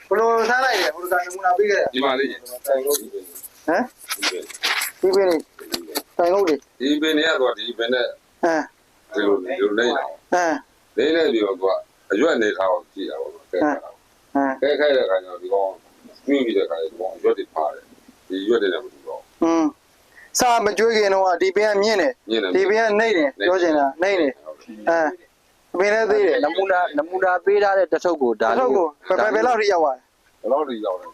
ဘယ်လိုဆန်းလိုက်လဲဟိုကနမူနာပေးခဲ့ ဒီမှာလေးတိုင်လို့ဒီ ဟမ်ဒီပင်နေတိုင်ဟုတ်တယ် ဒီပင်နေရတော့ဒီပင်နဲ့ ဟမ် ဒီလိုနေအောင် ဟမ် လေးနဲ့ပြီးတော့သူကအရွက်နေထားအောင်ကြည့်တာပေါ့ကဲ ဟမ် ခဲခဲတဲ့ခါကျတော့ဒီကောင်မြင့်ပြီးတဲ့ခါကျတော့ရွက်တွေပါတယ်ဒီရွက်တွေလည်းမတူတော့ စာမကြွေးခင်တော့ဒီပင်ကမြင့်တယ်ဒီပင်ကနှိမ့်တယ်ပြောချင်တာနှိမ့်တယ်ပင်လည်းသေးတယ် နမူနာပေးထားတဲ့တထုပ်ကိုဒါ ထုတ်ကိုဘယ်လောက်ထိရောက်သွား ဘယ်တော့ဒီရောက်လဲ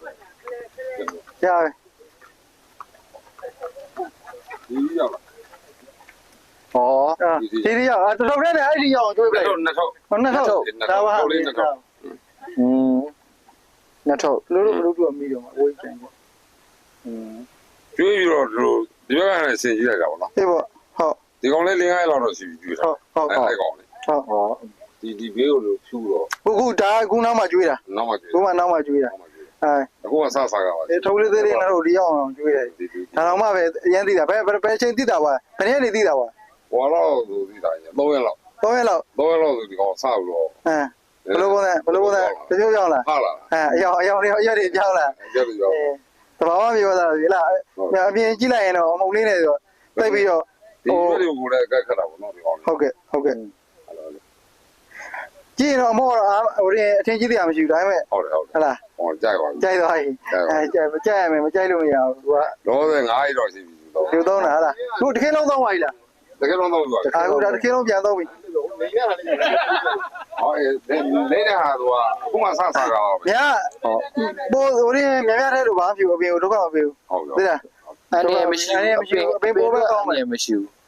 ရပြီ ဒီရောက်လာ ဩ ဒီရောက်တထုတ်နဲ့အဲ့ဒီရောက်ကြွေးပ နှစ် လိုက် ထုပ် နှစ်ထုတ်ဒါပါ လေးနှစ်ထုပ် နှစ်ထုပ် လို့ကမိတော့မှာဝေးပြန်ပေါ့ ကျွေးပြီးတော့ဒီဘက်ကလည်းဆင်ကြည့်လိုက်တာပေါ့နော် အေးပေါ့ဟုတ် ဒီကောင်လေး5လောက်တော့ရှိပြီကျွေးတာ ဟုတ် အဲ့ကောင်လေး ဟုတ် ဒီဘေးကိုလို့ဖြူတော့ ခုဒါခုနောက်မှကျွေးတာ နောက်မှကျွေး ခုမှနောက်မှကျွေးတာအဲ အခုကစကပါ ထုတ်လေးသေးလေးနဲ့တော့ဒီရောက်အောင်ကျွေးတယ်ဒါတော့မှပဲအရင်သိတာဘယ်ချိန်သိတာပါဘယ်နေ့နေသိတာပါ ဟောတော့သူသိတာ3ရက်လောက် 3ရက်လောက် 3ရက်လောက်ဆိုဒီကောင်စပြီးတော့ ဘယ်လိုပုံစံတမျိုးရောက်လာ ဟာလာ အရောက်တွေကြောက်လာ ကျက်ပြီးတော့ တဘာမှပြောတာလေလားအပြင်ကြည့်လိုက်ရင်တော့အမုံလေးနဲ့ဆိုသိပြီးတော့ ဒီရွက်တွေကိုလည်းအကက်ခတ်တာပေါ့နော်ဒီကောင်လေး ဟုတ်ကဲ့ကြည့်ရင်တော့အမောဟိုအထင်ကြီးတရားမရှိဘူးဒါပေမဲ့ ဟုတ်တယ် ဟလား ဟောကြိုက်ပါပြီ ကြိုက်သွားပြီကြိုက်ရမယ်မကြိုက်လို့မရဘူးသူက တော့9ရက်တော့ရှိပြီတော့ ဒီသုံးတာဟလားသူတခင်းလုံးသုံးပါပြီလား တကယ်တော့တော့ပြော အခုဒါတခင်းလုံးပြန်သုံးပြီ ဟောနေတဲ့ဟာကအခုမှစတာပါပဲ ညပိုးဟိုမြတဲ့လူဘာဖြစ်အပြင်ဒုက္ခမပေးဘူး ဟုတ်တော့ သိလား အနေမရှိဘူးအပင်ပိုးပဲကောင်းတယ်မရှိဘူး